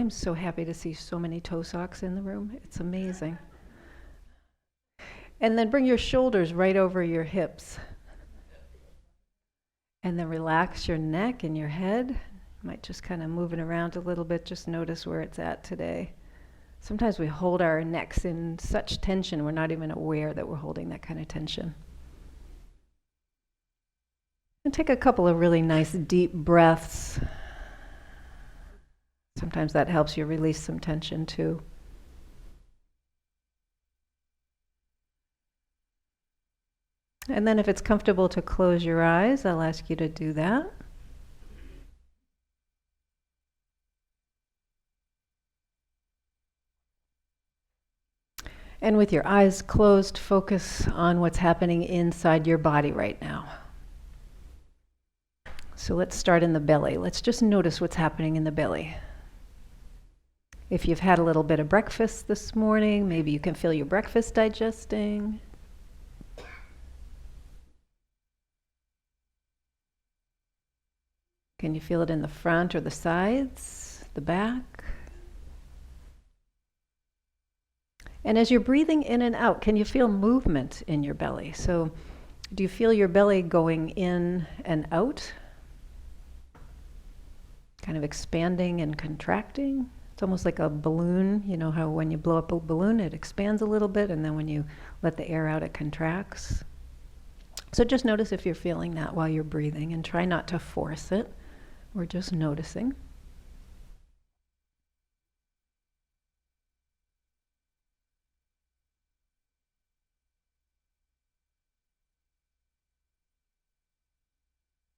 I'm so happy to see so many toe socks in the room. It's amazing. And then bring your shoulders right over your hips. And then relax your neck and your head. You might just kind of move it around a little bit. Just notice where it's at today. Sometimes we hold our necks in such tension, we're not even aware that we're holding that kind of tension. And take a couple of really nice deep breaths. Sometimes that helps you release some tension too. And then if it's comfortable to close your eyes, I'll ask you to do that. And with your eyes closed, focus on what's happening inside your body right now. So let's start in the belly. Let's just notice what's happening in the belly. If you've had a little bit of breakfast this morning, maybe you can feel your breakfast digesting. Can you feel it in the front or the sides, the back? And as you're breathing in and out, can you feel movement in your belly? So do you feel your belly going in and out? Kind of expanding and contracting? It's almost like a balloon. You know how when you blow up a balloon, it expands a little bit, and then when you let the air out, it contracts. So just notice if you're feeling that while you're breathing, and try not to force it. We're just noticing.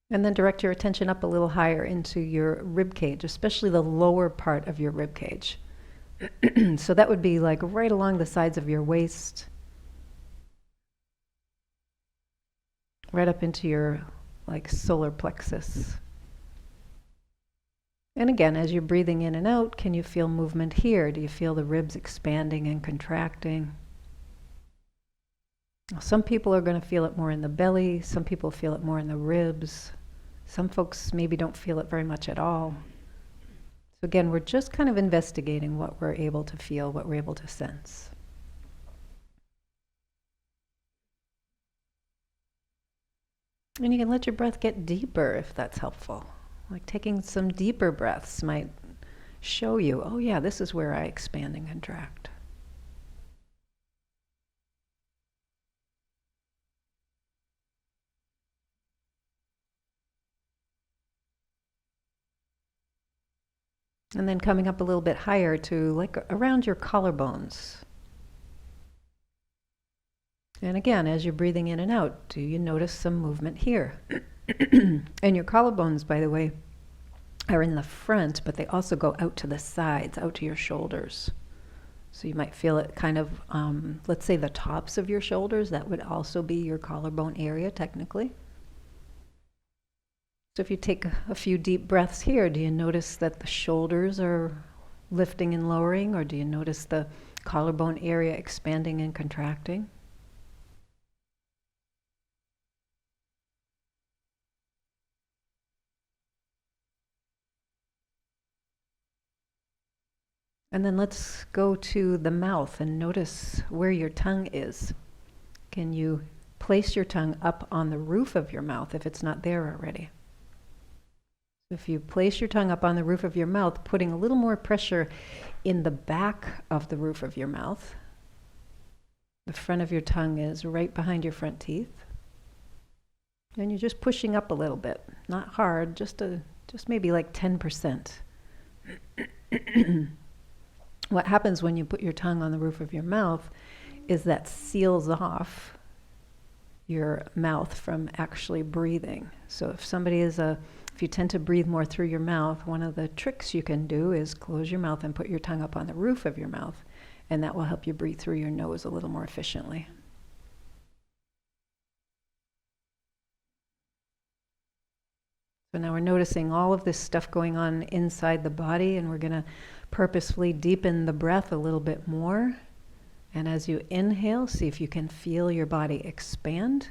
And then direct your attention up a little higher into your rib cage, especially the lower part of your rib cage. So that would be like right along the sides of your waist, right up into your like solar plexus. And again, as you're breathing in and out, can you feel movement here? Do you feel the ribs expanding and contracting? Some people are going to feel it more in the belly. Some people feel it more in the ribs. Some folks maybe don't feel it very much at all. So again, we're just kind of investigating what we're able to feel, what we're able to sense. And you can let your breath get deeper if that's helpful. Like taking some deeper breaths might show you, oh yeah, this is where I expand and contract. And then coming up a little bit higher to like around your collarbones. And again, as you're breathing in and out, do you notice some movement here? And your collarbones, by the way, are in the front, but they also go out to the sides, out to your shoulders. So you might feel it kind of, let's say the tops of your shoulders, that would also be your collarbone area technically. So if you take a few deep breaths here, do you notice that the shoulders are lifting and lowering, or do you notice the collarbone area expanding and contracting? And then let's go to the mouth and notice where your tongue is. Can you place your tongue up on the roof of your mouth if it's not there already? If you place your tongue up on the roof of your mouth, putting a little more pressure in the back of the roof of your mouth. The front of your tongue is right behind your front teeth. And you're just pushing up a little bit. Not hard, just maybe like 10%. What happens when you put your tongue on the roof of your mouth is that seals off your mouth from actually breathing. So if you tend to breathe more through your mouth, one of the tricks you can do is close your mouth and put your tongue up on the roof of your mouth, and that will help you breathe through your nose a little more efficiently. So now we're noticing all of this stuff going on inside the body, and we're going to purposefully deepen the breath a little bit more. And as you inhale, see if you can feel your body expand.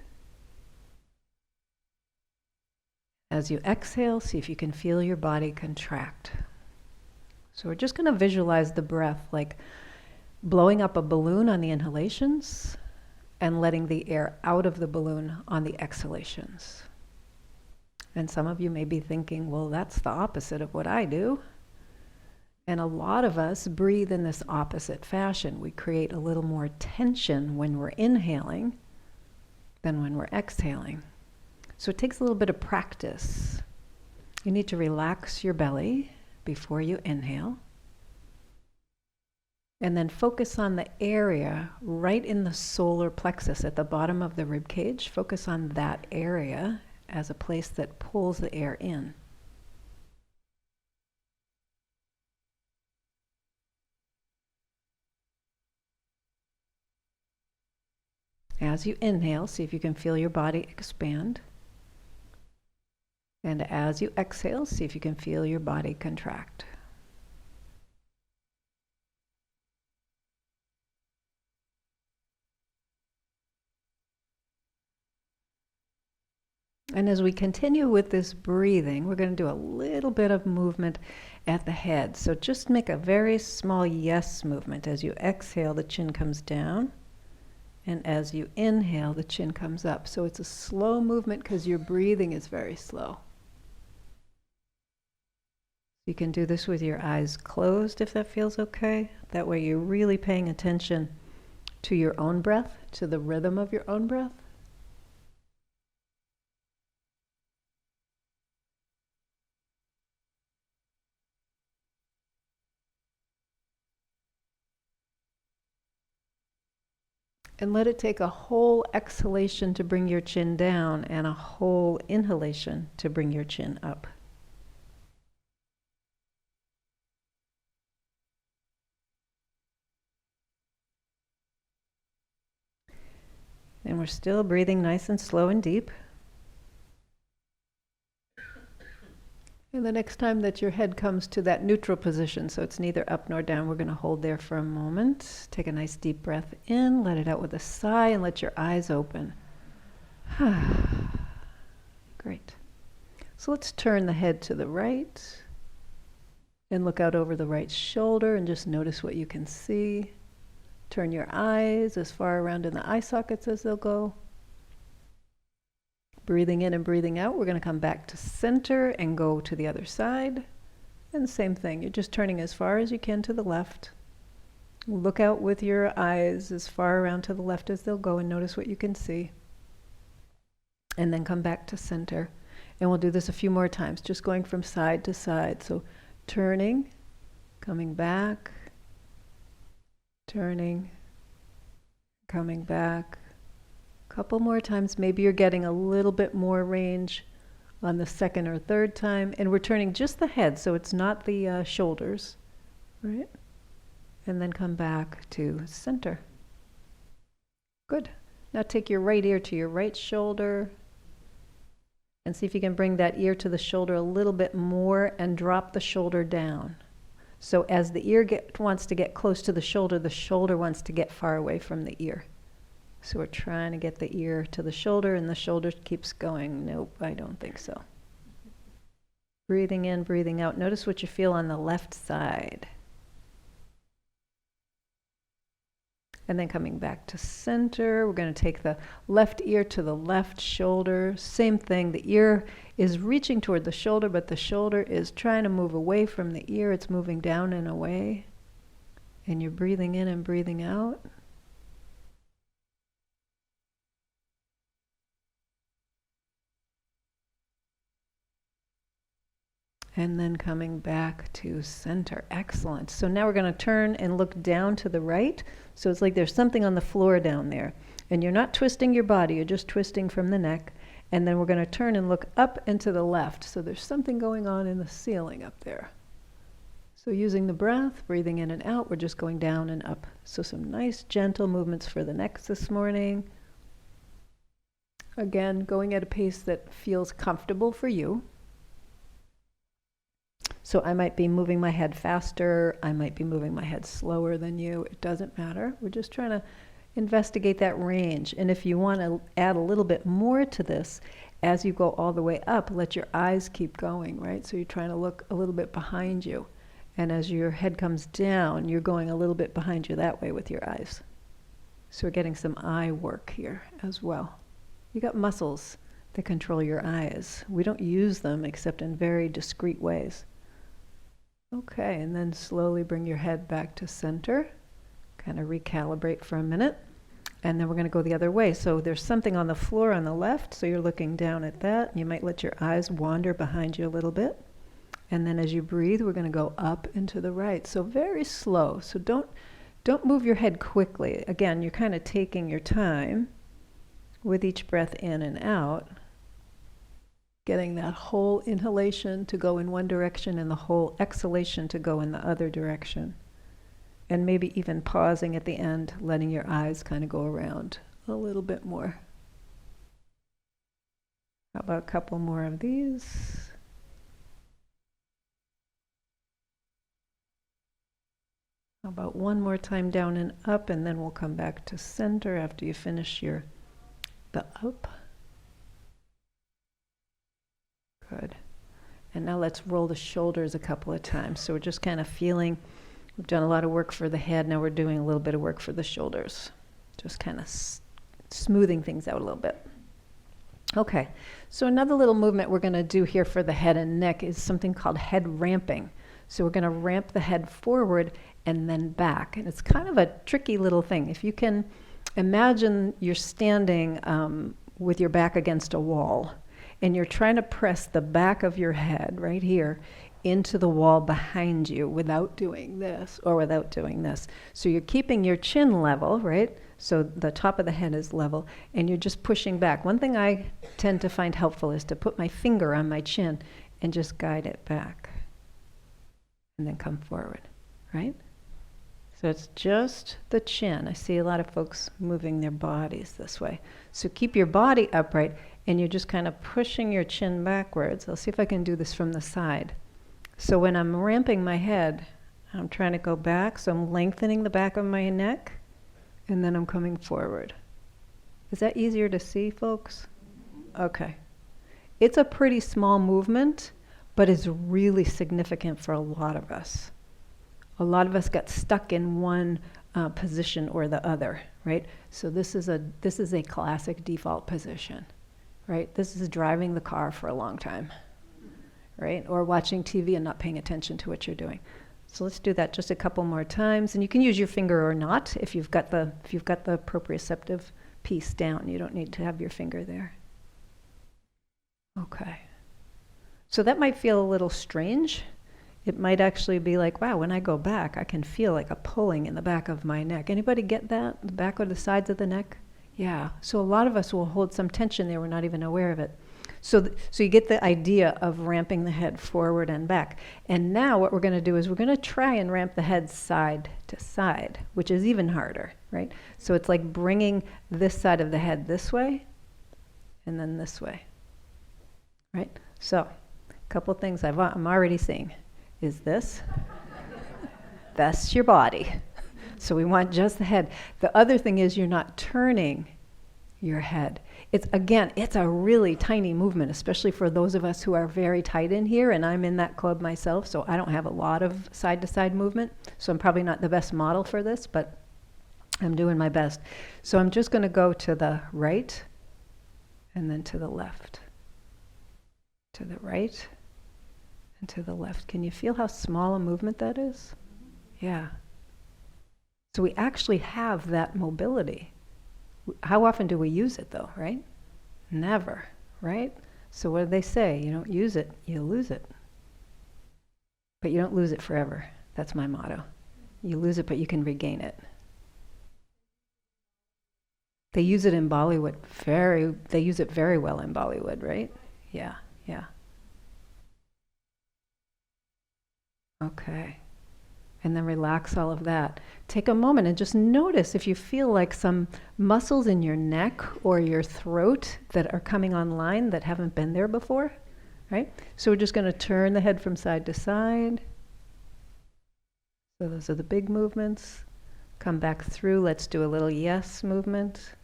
As you exhale, see if you can feel your body contract. So we're just going to visualize the breath like blowing up a balloon on the inhalations and letting the air out of the balloon on the exhalations. And some of you may be thinking, well, that's the opposite of what I do. And a lot of us breathe in this opposite fashion. We create a little more tension when we're inhaling than when we're exhaling. So it takes a little bit of practice. You need to relax your belly before you inhale. And then focus on the area right in the solar plexus at the bottom of the rib cage. Focus on that area as a place that pulls the air in. As you inhale, see if you can feel your body expand. And as you exhale, see if you can feel your body contract. And as we continue with this breathing, we're going to do a little bit of movement at the head. So just make a very small yes movement. As you exhale, the chin comes down. And as you inhale, the chin comes up. So it's a slow movement because your breathing is very slow. You can do this with your eyes closed if that feels okay. That way you're really paying attention to your own breath, to the rhythm of your own breath. And let it take a whole exhalation to bring your chin down and a whole inhalation to bring your chin up. And we're still breathing nice and slow and deep. And the next time that your head comes to that neutral position, so it's neither up nor down, we're going to hold there for a moment. Take a nice deep breath in, let it out with a sigh, and let your eyes open. Great. So let's turn the head to the right and look out over the right shoulder and just notice what you can see. Turn your eyes as far around in the eye sockets as they'll go. Breathing in and breathing out, we're going to come back to center and go to the other side. And same thing, you're just turning as far as you can to the left. Look out with your eyes as far around to the left as they'll go and notice what you can see. And then come back to center. And we'll do this a few more times, just going from side to side. So turning, coming back, turning, coming back. Couple more times, maybe you're getting a little bit more range on the second or third time, and we're turning just the head, so it's not the shoulders, right? And then come back to center. Good. Now take your right ear to your right shoulder and see if you can bring that ear to the shoulder a little bit more and drop the shoulder down. So as the ear wants to get close to the shoulder wants to get far away from the ear. So we're trying to get the ear to the shoulder, and the shoulder keeps going. Nope, I don't think so. Breathing in, breathing out. Notice what you feel on the left side. And then coming back to center, we're going to take the left ear to the left shoulder. Same thing, the ear is reaching toward the shoulder, but the shoulder is trying to move away from the ear. It's moving down and away. And you're breathing in and breathing out. And then coming back to center. Excellent. So now we're going to turn and look down to the right. So it's like there's something on the floor down there. And you're not twisting your body, you're just twisting from the neck. And then we're going to turn and look up and to the left. So there's something going on in the ceiling up there. So using the breath, breathing in and out, we're just going down and up. So some nice gentle movements for the neck this morning. Again, going at a pace that feels comfortable for you. So I might be moving my head faster, I might be moving my head slower than you, it doesn't matter. We're just trying to investigate that range. And if you want to add a little bit more to this, as you go all the way up, let your eyes keep going, right? So you're trying to look a little bit behind you. And as your head comes down, you're going a little bit behind you that way with your eyes. So we're getting some eye work here as well. You got muscles that control your eyes. We don't use them except in very discrete ways. Okay, and then slowly bring your head back to center. Kind of recalibrate for a minute. And then we're going to go the other way. So there's something on the floor on the left, so you're looking down at that. You might let your eyes wander behind you a little bit. And then as you breathe, we're going to go up and to the right. So very slow. So don't move your head quickly. Again, you're kind of taking your time with each breath in and out, getting that whole inhalation to go in one direction and the whole exhalation to go in the other direction. And maybe even pausing at the end, letting your eyes kind of go around a little bit more. How about a couple more of these? How about one more time down and up, and then we'll come back to center after you finish the up. Good. And now let's roll the shoulders a couple of times. So we're just kind of feeling, we've done a lot of work for the head, now we're doing a little bit of work for the shoulders. Just kind of smoothing things out a little bit. Okay, so another little movement we're going to do here for the head and neck is something called head ramping. So we're going to ramp the head forward and then back. And it's kind of a tricky little thing. If you can imagine you're standing with your back against a wall, and you're trying to press the back of your head right here into the wall behind you without doing this or without doing this. So you're keeping your chin level, right? So the top of the head is level, and you're just pushing back. One thing I tend to find helpful is to put my finger on my chin and just guide it back. And then come forward, right? So it's just the chin. I see a lot of folks moving their bodies this way. So keep your body upright, and you're just kind of pushing your chin backwards. I'll see if I can do this from the side. So when I'm ramping my head, I'm trying to go back, so I'm lengthening the back of my neck, and then I'm coming forward. Is that easier to see, folks? Okay. It's a pretty small movement, but it's really significant for a lot of us. A lot of us got stuck in one position or the other, right? So this is a classic default position, right? This is driving the car for a long time, right? Or watching TV and not paying attention to what you're doing. So let's do that just a couple more times, and you can use your finger or not if you've got the proprioceptive piece down. You don't need to have your finger there. Okay. So that might feel a little strange. It might actually be like, wow, when I go back, I can feel like a pulling in the back of my neck. Anybody get that? The back or the sides of the neck? Yeah. So a lot of us will hold some tension there. We're not even aware of it. So you get the idea of ramping the head forward and back. And now what we're going to do is we're going to try and ramp the head side to side, which is even harder, right? So it's like bringing this side of the head this way and then this way, right? So a couple things I'm already seeing is this. That's your body. So we want just the head. The other thing is you're not turning your head. It's a really tiny movement, especially for those of us who are very tight in here, and I'm in that club myself, so I don't have a lot of side-to-side movement, so I'm probably not the best model for this, but I'm doing my best. So I'm just going to go to the right and then to the left. To the right and to the left. Can you feel how small a movement that is? Yeah. So we actually have that mobility. How often do we use it though, right? Never, right? So what do they say? You don't use it, you lose it. But you don't lose it forever. That's my motto. You lose it, but you can regain it. They use it in Bollywood. They use it very well in Bollywood, right? Yeah. Okay. And then relax all of that. Take a moment and just notice if you feel like some muscles in your neck or your throat that are coming online that haven't been there before, right? So we're just going to turn the head from side to side. So those are the big movements. Come back through. Let's do a little yes movement.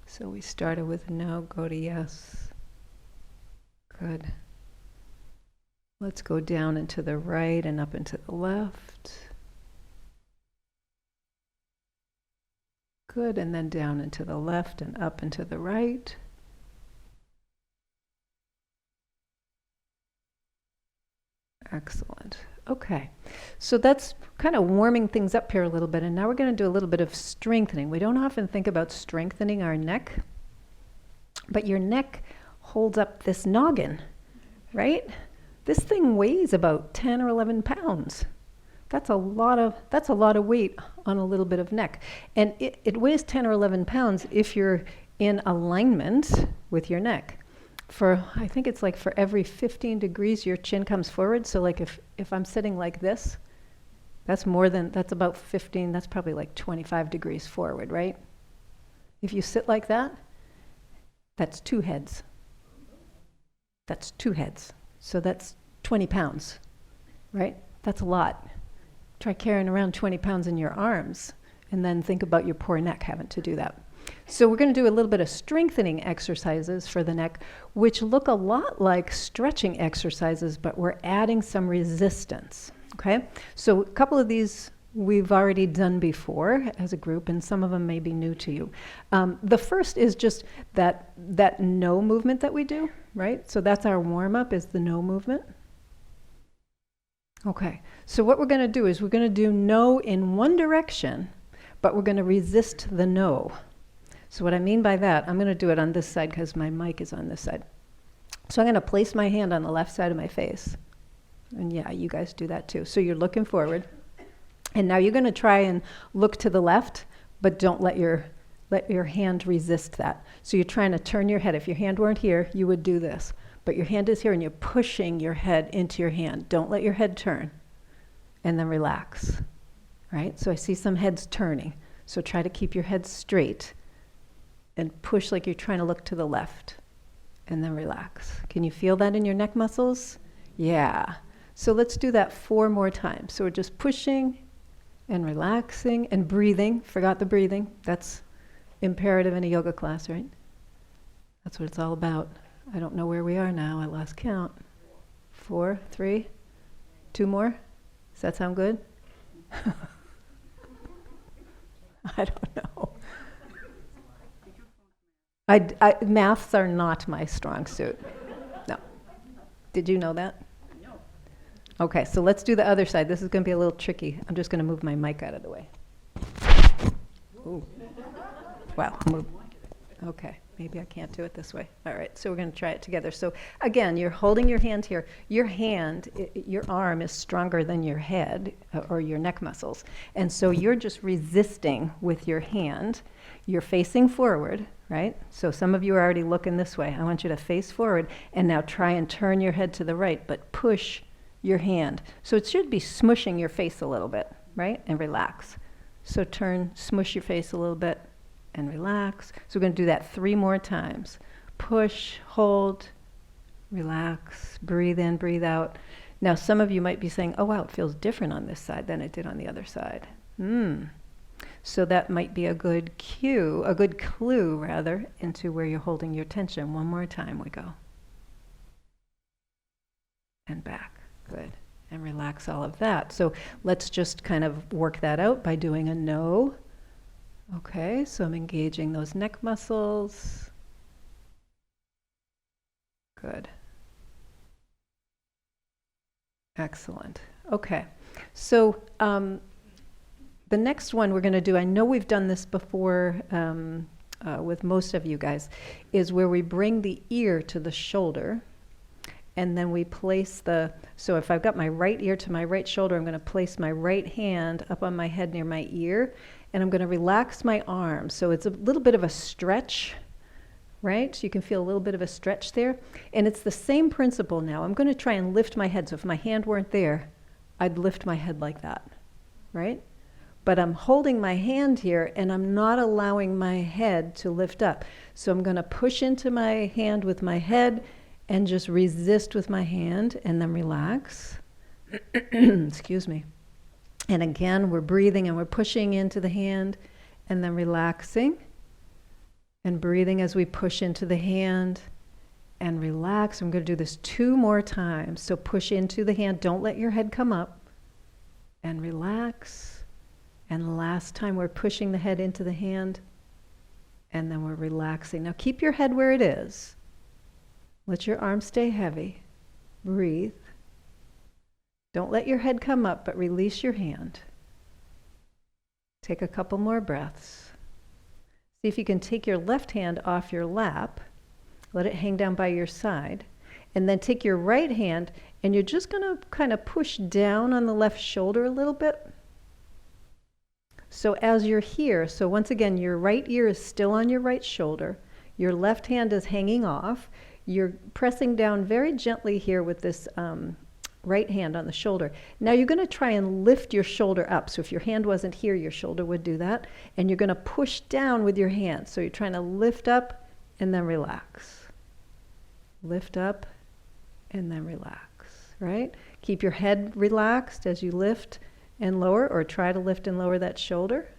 So we started with no, go to yes. Good. Let's go down and to the right and up and to the left. Good, and then down and to the left and up and to the right. Excellent. Okay, so that's kind of warming things up here a little bit, and now we're going to do a little bit of strengthening. We don't often think about strengthening our neck, but your neck holds up this noggin, right? This thing weighs about 10 or 11 pounds. That's a lot of weight on a little bit of neck. And it weighs 10 or 11 pounds if you're in alignment with your neck. I think it's like for every 15 degrees your chin comes forward. So like if I'm sitting like this, that's about 15, that's probably like 25 degrees forward, right? If you sit like that, that's 2 heads. That's 2 heads. So that's 20 pounds, right? That's a lot. Try carrying around 20 pounds in your arms, and then think about your poor neck having to do that. So we're going to do a little bit of strengthening exercises for the neck, which look a lot like stretching exercises, but we're adding some resistance, okay? So a couple of these we've already done before as a group, and some of them may be new to you. The first is just that no movement that we do, right? So that's our warm-up, is the no movement. Okay, so what we're going to do is we're going to do no in one direction, but we're going to resist the no. So what I mean by that, I'm going to do it on this side because my mic is on this side. So I'm going to place my hand on the left side of my face. And yeah, you guys do that too. So you're looking forward. And now you're going to try and look to the left, but don't let your hand resist that. So you're trying to turn your head. If your hand weren't here, you would do this. But your hand is here and you're pushing your head into your hand. Don't let your head turn. And then relax. Right? So I see some heads turning. So try to keep your head straight and push like you're trying to look to the left. And then relax. Can you feel that in your neck muscles? Yeah. So let's do that 4 more times. So we're just pushing and relaxing and breathing. Forgot the breathing. That's imperative in a yoga class, right? That's what it's all about. I don't know where we are now. I lost count. 4, 3, 2 more. Does that sound good? I don't know. Maths are not my strong suit. No. Did you know that? No. Okay, so let's do the other side. This is going to be a little tricky. I'm just going to move my mic out of the way. Ooh. Wow. Okay, maybe I can't do it this way. All right, so we're going to try it together. So again, you're holding your hand here. Your hand, your arm is stronger than your head or your neck muscles. And so you're just resisting with your hand. You're facing forward, right? So some of you are already looking this way. I want you to face forward and now try and turn your head to the right, but push your hand. So it should be smushing your face a little bit, right? And relax. So smush your face a little bit and relax. So we're going to do that 3 more times. Push, hold, relax, breathe in, breathe out. Now some of you might be saying, oh wow, it feels different on this side than it did on the other side. So that might be a good clue rather, into where you're holding your tension. 1 more time we go. And back. Good. And relax all of that. So let's just kind of work that out by doing a no. Okay, so I'm engaging those neck muscles. Good. Excellent. Okay, so the next one we're going to do, I know we've done this before with most of you guys, is where we bring the ear to the shoulder, and then we place so if I've got my right ear to my right shoulder, I'm going to place my right hand up on my head near my ear, and I'm going to relax my arm. So it's a little bit of a stretch, right? So you can feel a little bit of a stretch there. And it's the same principle now. I'm going to try and lift my head. So if my hand weren't there, I'd lift my head like that, right? But I'm holding my hand here and I'm not allowing my head to lift up. So I'm going to push into my hand with my head and just resist with my hand and then relax. Excuse me. And again, we're breathing and we're pushing into the hand and then relaxing and breathing as we push into the hand and relax. I'm going to do this 2 more times. So push into the hand. Don't let your head come up. And relax. And last time we're pushing the head into the hand. And then we're relaxing. Now keep your head where it is. Let your arms stay heavy. Breathe. Don't let your head come up, but release your hand. Take a couple more breaths. See if you can take your left hand off your lap. Let it hang down by your side. And then take your right hand, and you're just going to kind of push down on the left shoulder a little bit. So as you're here, so once again, your right ear is still on your right shoulder. Your left hand is hanging off. You're pressing down very gently here with this right hand on the shoulder. Now you're going to try and lift your shoulder up. So if your hand wasn't here, your shoulder would do that. And you're going to push down with your hand. So you're trying to lift up and then relax. Lift up and then relax, right? Keep your head relaxed as you lift and lower, or try to lift and lower that shoulder.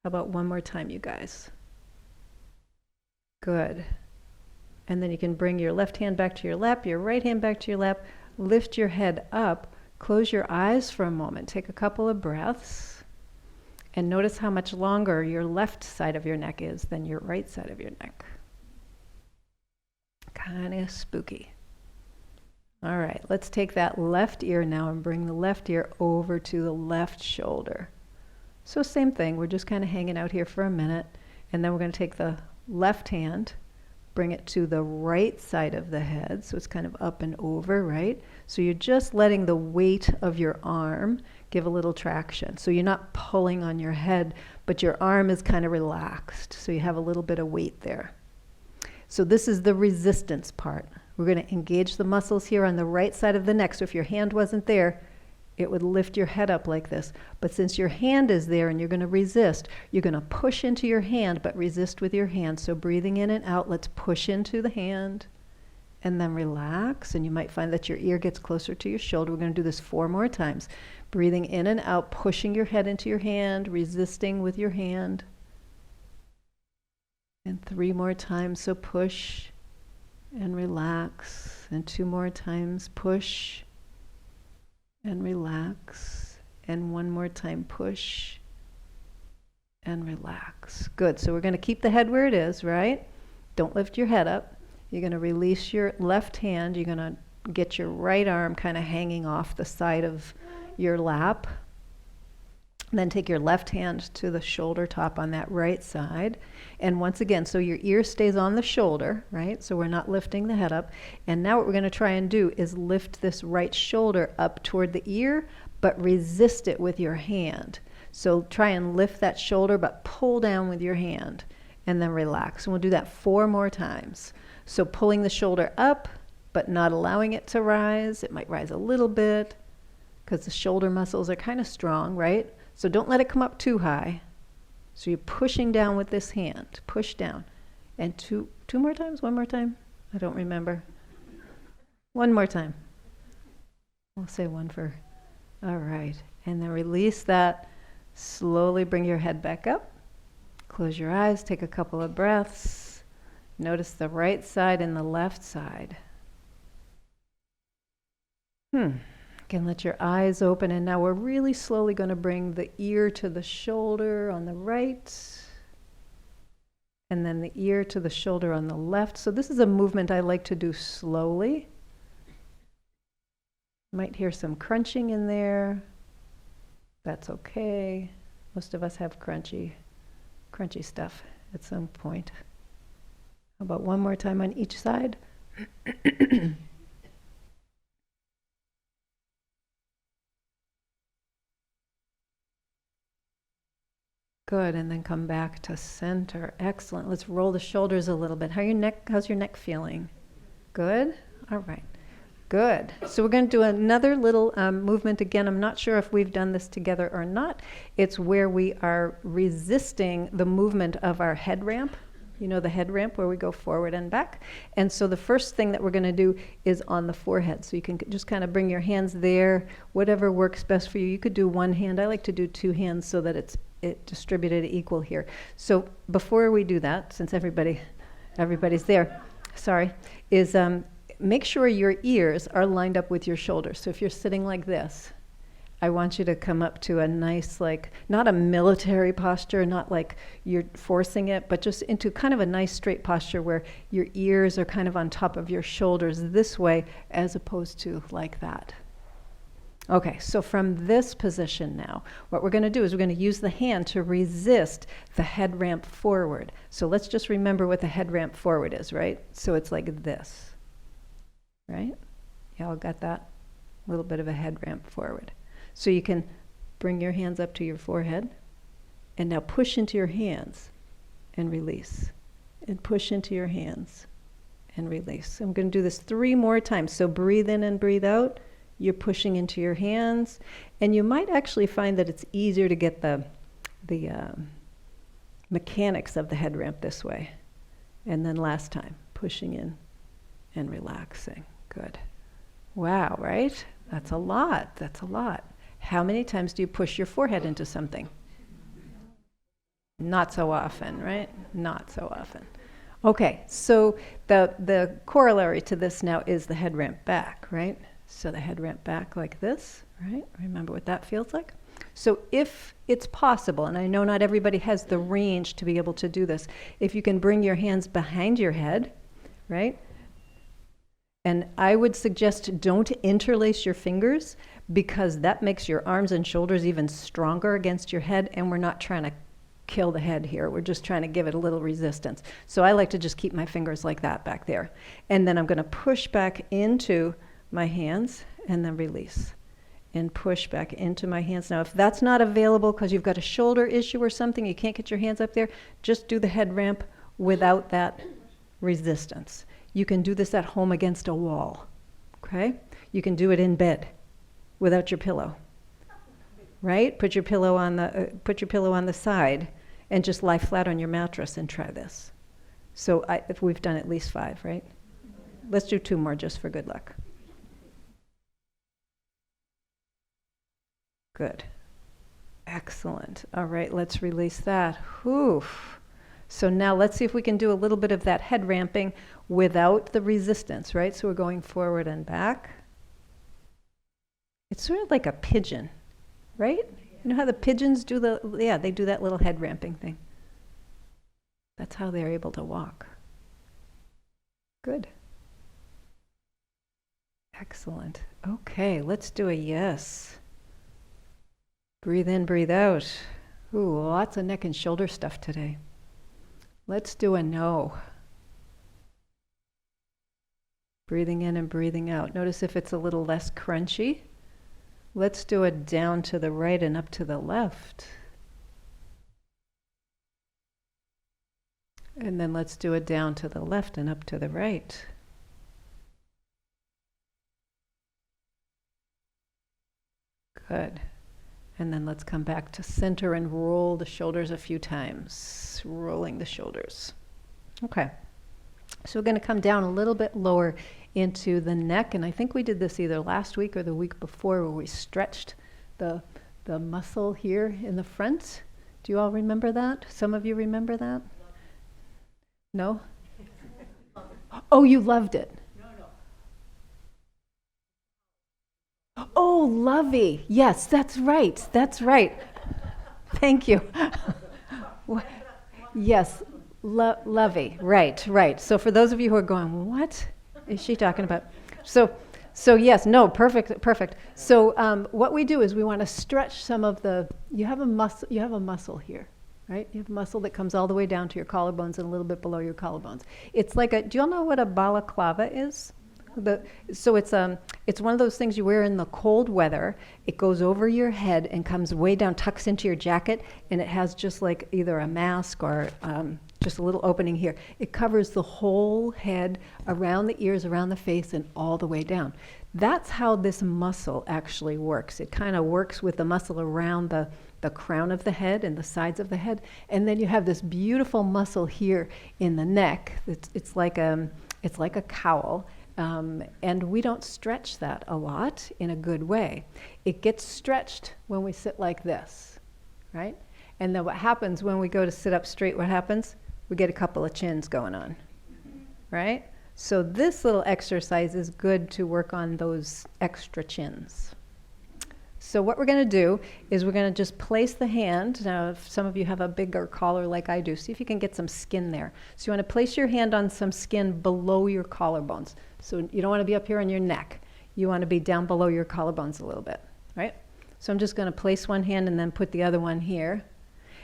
How about one more time, you guys? Good. And then you can bring your left hand back to your lap, your right hand back to your lap, lift your head up, close your eyes for a moment, take a couple of breaths, and notice how much longer your left side of your neck is than your right side of your neck. Kind of spooky. All right, let's take that left ear now and bring the left ear over to the left shoulder. So same thing, we're just kind of hanging out here for a minute, and then we're going to take the left hand, bring it to the right side of the head, so it's kind of up and over, right? So you're just letting the weight of your arm give a little traction. So you're not pulling on your head, but your arm is kind of relaxed, so you have a little bit of weight there. So this is the resistance part. We're going to engage the muscles here on the right side of the neck. So if your hand wasn't there, it would lift your head up like this. But since your hand is there and you're going to resist, you're going to push into your hand, but resist with your hand. So breathing in and out, let's push into the hand and then relax. And you might find that your ear gets closer to your shoulder. We're going to do this 4 more times. Breathing in and out, pushing your head into your hand, resisting with your hand. And 3 more times, so push and relax. And 2 more times, push and relax. And 1 more time, push and relax. Good, so we're going to keep the head where it is, right? Don't lift your head up. You're going to release your left hand. You're going to get your right arm kind of hanging off the side of your lap. Then take your left hand to the shoulder top on that right side. And once again, so your ear stays on the shoulder, right? So we're not lifting the head up. And now what we're going to try and do is lift this right shoulder up toward the ear, but resist it with your hand. So try and lift that shoulder, but pull down with your hand and then relax. And we'll do that 4 more times. So pulling the shoulder up, but not allowing it to rise. It might rise a little bit because the shoulder muscles are kind of strong, right? So don't let it come up too high. So you're pushing down with this hand. Push down. And two more times? 1 more time? I don't remember. 1 more time. We'll say 1 for... All right. And then release that. Slowly bring your head back up. Close your eyes. Take a couple of breaths. Notice the right side and the left side. Again, let your eyes open, and now we're really slowly going to bring the ear to the shoulder on the right, and then the ear to the shoulder on the left. So this is a movement I like to do slowly. Might hear some crunching in there. That's okay. Most of us have crunchy stuff at some point. How about 1 more time on each side? Good, and then come back to center. Excellent. Let's roll the shoulders a little bit. How's your neck feeling? Good? All right. Good. So we're going to do another little movement again. I'm not sure if we've done this together or not. It's where we are resisting the movement of our head ramp. You know the head ramp where we go forward and back. And so the first thing that we're going to do is on the forehead. So you can just kind of bring your hands there, whatever works best for you. You could do 1 hand. I like to do 2 hands so that it's distributed equal here. So before we do that, since everybody's there, is make sure your ears are lined up with your shoulders. So if you're sitting like this, I want you to come up to a nice, like, not a military posture, not like you're forcing it, but just into kind of a nice straight posture where your ears are kind of on top of your shoulders this way as opposed to like that. Okay, so from this position now, what we're going to do is we're going to use the hand to resist the head ramp forward. So let's just remember what the head ramp forward is, right? So it's like this, right? Y'all got that? A little bit of a head ramp forward. So you can bring your hands up to your forehead and now push into your hands and release. And push into your hands and release. I'm going to do this 3 more times. So breathe in and breathe out. You're pushing into your hands. And you might actually find that it's easier to get the mechanics of the head ramp this way. And then last time, pushing in and relaxing. Good. Wow, right? That's a lot. That's a lot. How many times do you push your forehead into something? Not so often, right? Not so often. Okay, so the corollary to this now is the head ramp back, right? So the head ramp back like this, right? Remember what that feels like? So if it's possible, and I know not everybody has the range to be able to do this, if you can bring your hands behind your head, right? And I would suggest don't interlace your fingers because that makes your arms and shoulders even stronger against your head, and we're not trying to kill the head here. We're just trying to give it a little resistance. So I like to just keep my fingers like that back there. And then I'm going to push back into my hands and then release. And push back into my hands. Now, if that's not available because you've got a shoulder issue or something, you can't get your hands up there, just do the head ramp without that resistance. You can do this at home against a wall, okay? You can do it in bed without your pillow, right? Put your pillow on the side and just lie flat on your mattress and try this. So if we've done at least 5, right? Let's do 2 more just for good luck. Good. Excellent. All right, let's release that. Whew. So now let's see if we can do a little bit of that head ramping without the resistance, right? So we're going forward and back. It's sort of like a pigeon, right? You know how the pigeons do they do that little head ramping thing. That's how they're able to walk. Good. Excellent. Okay, let's do a yes. Breathe in, breathe out. Ooh, lots of neck and shoulder stuff today. Let's do a no. Breathing in and breathing out. Notice if it's a little less crunchy. Let's do a down to the right and up to the left. And then let's do a down to the left and up to the right. Good. And then let's come back to center and roll the shoulders a few times. Rolling the shoulders. Okay. So we're going to come down a little bit lower into the neck. And I think we did this either last week or the week before where we stretched the muscle here in the front. Do you all remember that? Some of you remember that? No? Oh, you loved it. Oh, lovey. Yes, that's right. That's right. Thank you. Yes, lovey. Right, right. So for those of you who are going, what is she talking about? So yes, no, perfect. So what we do is we want to stretch some of you have a muscle here, right? You have a muscle that comes all the way down to your collarbones and a little bit below your collarbones. It's like do you all know what a balaclava is? So it's one of those things you wear in the cold weather. It goes over your head and comes way down, tucks into your jacket, and it has just like either a mask or just a little opening here. It covers the whole head, around the ears, around the face, and all the way down. That's how this muscle actually works. It kind of works with the muscle around the crown of the head and the sides of the head, and then you have this beautiful muscle here in the neck. It's like a cowl. And we don't stretch that a lot in a good way. It gets stretched when we sit like this, right? And then what happens when we go to sit up straight, what happens? We get a couple of chins going on, right? So this little exercise is good to work on those extra chins. So what we're going to do is we're going to just place the hand. Now, if some of you have a bigger collar like I do, see if you can get some skin there. So you want to place your hand on some skin below your collarbones. So you don't want to be up here on your neck. You want to be down below your collarbones a little bit, right? So I'm just going to place one hand and then put the other one here.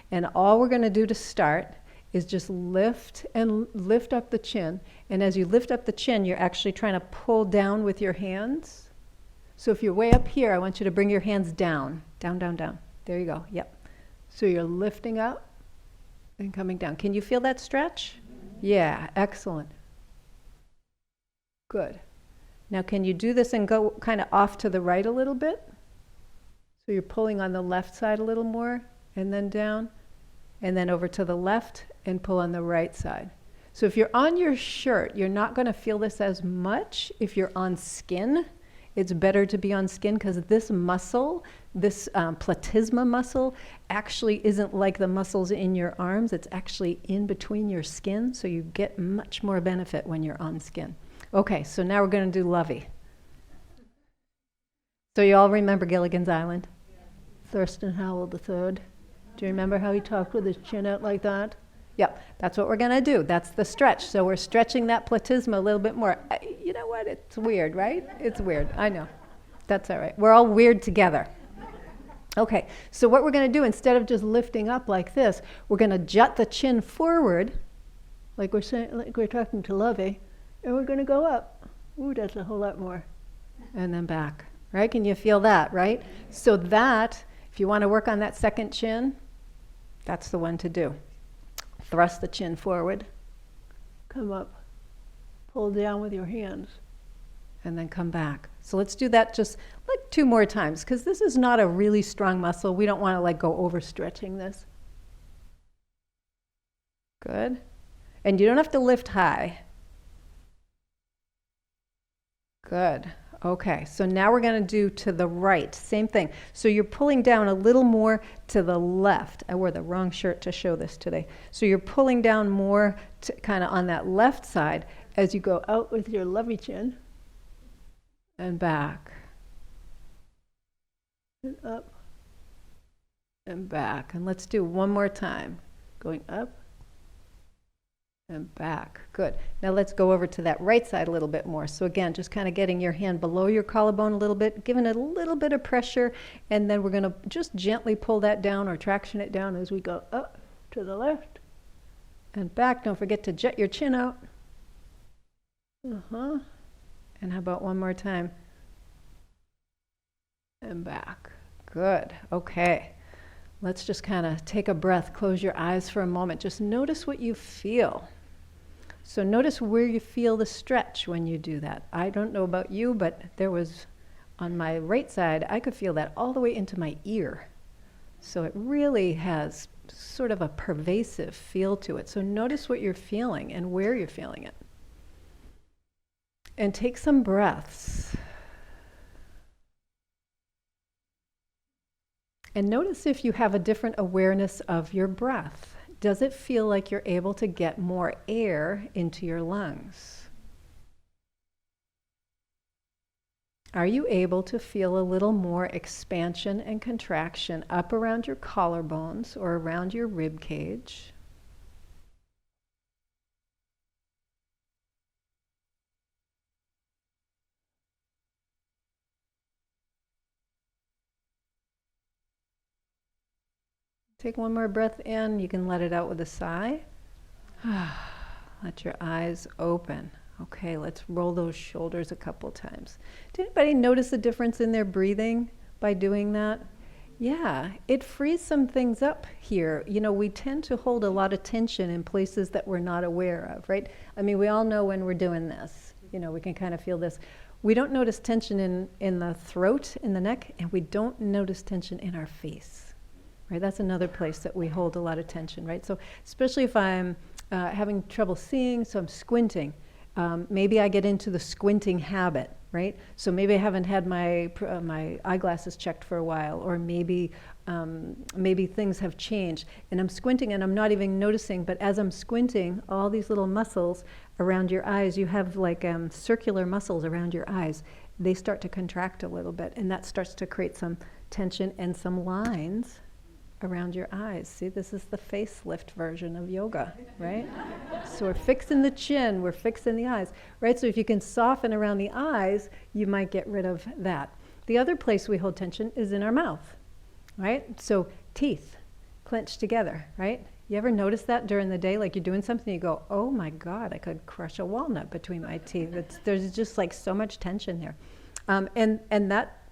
And all we're going to do to start is just lift up the chin. And as you lift up the chin, you're actually trying to pull down with your hands. So if you're way up here, I want you to bring your hands down, down, down, down. There you go, yep. So you're lifting up and coming down. Can you feel that stretch? Yeah, excellent. Good. Now can you do this and go kind of off to the right a little bit? So you're pulling on the left side a little more, and then down, and then over to the left, and pull on the right side. So if you're on your shirt, you're not going to feel this as much. If you're on skin, it's better to be on skin because this muscle, this platysma muscle, actually isn't like the muscles in your arms. It's actually in between your skin, so you get much more benefit when you're on skin. Okay, so now we're going to do Lovey. So you all remember Gilligan's Island? Thurston Howell III. Do you remember how he talked with his chin out like that? Yep, that's what we're going to do. That's the stretch. So we're stretching that platysma a little bit more. You know what? It's weird, right? It's weird. I know. That's all right. We're all weird together. Okay, so what we're going to do, instead of just lifting up like this, we're going to jut the chin forward, like we're saying, like we're talking to Lovey, and we're going to go up. Ooh, that's a whole lot more. And then back, right? Can you feel that, right? So that, if you want to work on that second chin, that's the one to do. Thrust the chin forward, come up, pull down with your hands, and then come back. So let's do that just like 2 more times, because this is not a really strong muscle. We don't want to like go overstretching this. Good. And you don't have to lift high. Good. Okay, so now we're going to do to the right, same thing. So you're pulling down a little more to the left. I wore the wrong shirt to show this today. So you're pulling down more to kind of on that left side as you go out with your lovey chin and back and up and back. And let's do one more time. Going up and back. Good. Now let's go over to that right side a little bit more. So again, just kind of getting your hand below your collarbone a little bit, giving it a little bit of pressure, and then we're going to just gently pull that down or traction it down as we go up to the left and back. Don't forget to jet your chin out. And how about one more time? And back. Good. Okay. Let's just kind of take a breath, close your eyes for a moment. Just notice what you feel. So notice where you feel the stretch when you do that. I don't know about you, but there was, on my right side, I could feel that all the way into my ear. So it really has sort of a pervasive feel to it. So notice what you're feeling and where you're feeling it. And take some breaths. And notice if you have a different awareness of your breath. Does it feel like you're able to get more air into your lungs? Are you able to feel a little more expansion and contraction up around your collarbones or around your rib cage? Take one more breath in. You can let it out with a sigh. Let your eyes open. Okay, let's roll those shoulders a couple times. Did anybody notice a difference in their breathing by doing that? Yeah, it frees some things up here. You know, we tend to hold a lot of tension in places that we're not aware of, right? I mean, we all know when we're doing this. You know, we can kind of feel this. We don't notice tension in the throat, in the neck, and we don't notice tension in our face. Right, that's another place that we hold a lot of tension, right? So especially if I'm having trouble seeing, so I'm squinting. Maybe I get into the squinting habit, right? So maybe I haven't had my eyeglasses checked for a while, or maybe things have changed, and I'm squinting and I'm not even noticing, but as I'm squinting, all these little muscles around your eyes, you have like circular muscles around your eyes, they start to contract a little bit, and that starts to create some tension and some lines around your eyes. See, this is the facelift version of yoga, right? So we're fixing the chin, we're fixing the eyes, right? So if you can soften around the eyes, you might get rid of that. The other place we hold tension is in our mouth, right? So teeth clenched together, right? You ever notice that during the day, like you're doing something, you go, oh my God, I could crush a walnut between my teeth. There's just like so much tension there. And that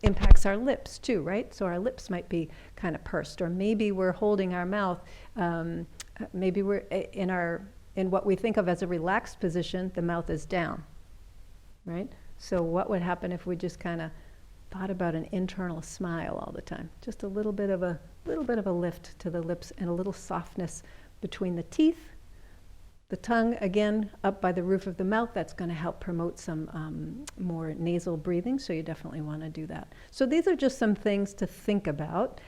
impacts our lips too, right? So our lips might be kind of pursed, or maybe we're holding our mouth, maybe we're in what we think of as a relaxed position, the mouth is down, right? So what would happen if we just kind of thought about an internal smile all the time? Just a little bit of a lift to the lips and a little softness between the teeth. The tongue, again, up by the roof of the mouth, that's going to help promote some more nasal breathing, so you definitely want to do that. So these are just some things to think about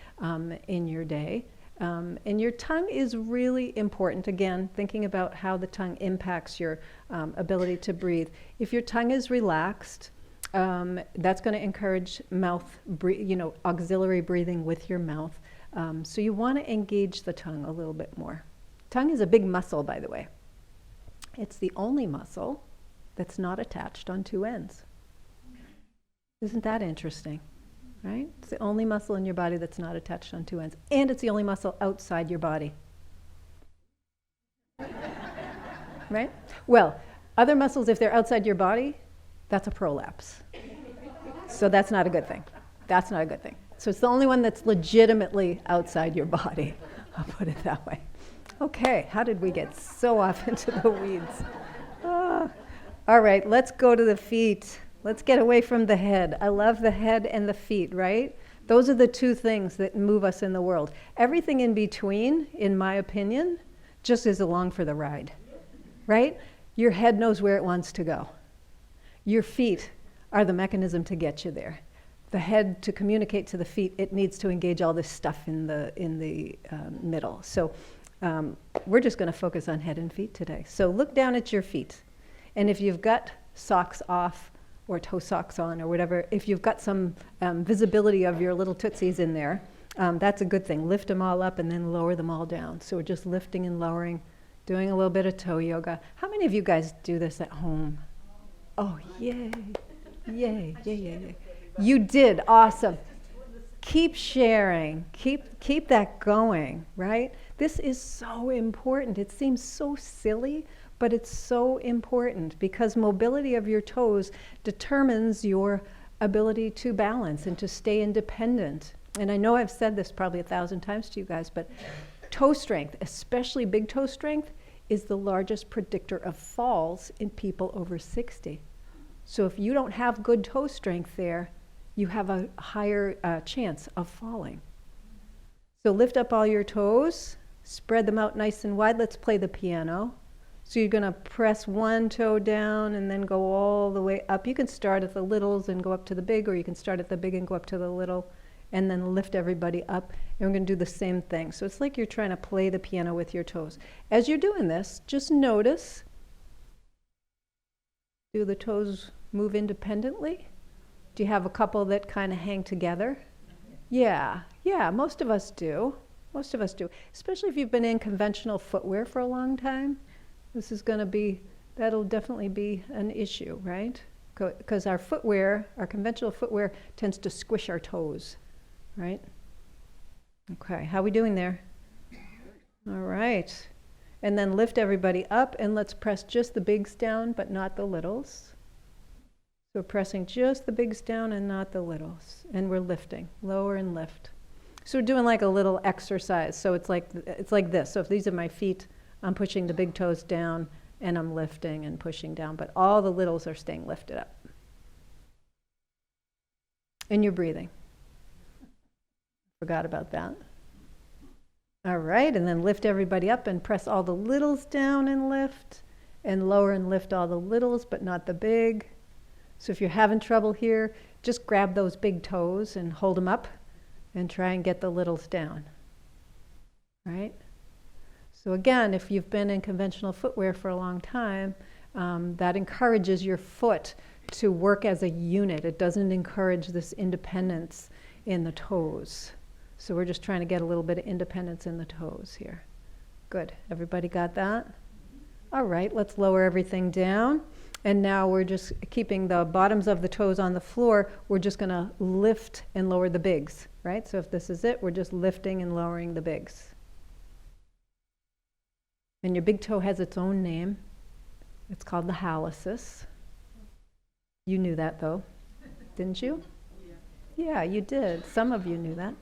in your day. And your tongue is really important, again, thinking about how the tongue impacts your ability to breathe. If your tongue is relaxed, that's going to encourage auxiliary breathing with your mouth. So you want to engage the tongue a little bit more. Tongue is a big muscle, by the way. It's the only muscle that's not attached on two ends. Isn't that interesting, right? It's the only muscle in your body that's not attached on two ends. And it's the only muscle outside your body. Right? Well, other muscles, if they're outside your body, that's a prolapse. So that's not a good thing. That's not a good thing. So it's the only one that's legitimately outside your body. I'll put it that way. Okay, how did we get so off into the weeds? All right, let's go to the feet. Let's get away from the head. I love the head and the feet, right? Those are the two things that move us in the world. Everything in between, in my opinion, just is along for the ride, right? Your head knows where it wants to go. Your feet are the mechanism to get you there. The head, to communicate to the feet, it needs to engage all this stuff in the middle. So we're just going to focus on head and feet today. So look down at your feet. And if you've got socks off or toe socks on or whatever, if you've got some visibility of your little tootsies in there, that's a good thing. Lift them all up and then lower them all down. So we're just lifting and lowering, doing a little bit of toe yoga. How many of you guys do this at home? Oh, yay. Yay, yay, yay, yay. You did, awesome. Keep sharing, keep that going, right? This is so important. It seems so silly, but it's so important because mobility of your toes determines your ability to balance and to stay independent. And I know I've said this probably 1,000 times to you guys, but toe strength, especially big toe strength, is the largest predictor of falls in people over 60. So if you don't have good toe strength there, you have a higher chance of falling. So lift up all your toes, spread them out nice and wide. Let's play the piano. So you're going to press one toe down and then go all the way up. You can start at the littles and go up to the big, or you can start at the big and go up to the little, and then lift everybody up. And we're going to do the same thing. So it's like you're trying to play the piano with your toes. As you're doing this, just notice, do the toes move independently? Do you have a couple that kind of hang together? Yeah, most of us do. Most of us do. Especially if you've been in conventional footwear for a long time. This is going to be, that'll definitely be an issue, right? Because our footwear, our conventional footwear, tends to squish our toes, right? Okay, how are we doing there? All right. And then lift everybody up, and let's press just the bigs down, but not the littles. So we're pressing just the bigs down and not the littles. And we're lifting, lower and lift. So we're doing like a little exercise. So it's like this. So if these are my feet, I'm pushing the big toes down and I'm lifting and pushing down. But all the littles are staying lifted up. And you're breathing. Forgot about that. All right, and then lift everybody up and press all the littles down and lift. And lower and lift all the littles, but not the big. So if you're having trouble here, just grab those big toes and hold them up and try and get the littles down. Right? So again, if you've been in conventional footwear for a long time, that encourages your foot to work as a unit. It doesn't encourage this independence in the toes. So we're just trying to get a little bit of independence in the toes here. Good. Everybody got that? All right, let's lower everything down. And now we're just keeping the bottoms of the toes on the floor. We're just going to lift and lower the bigs, right? So if this is it, we're just lifting and lowering the bigs. And your big toe has its own name. It's called the hallucis. You knew that, though, didn't you? Yeah, you did. Some of you knew that.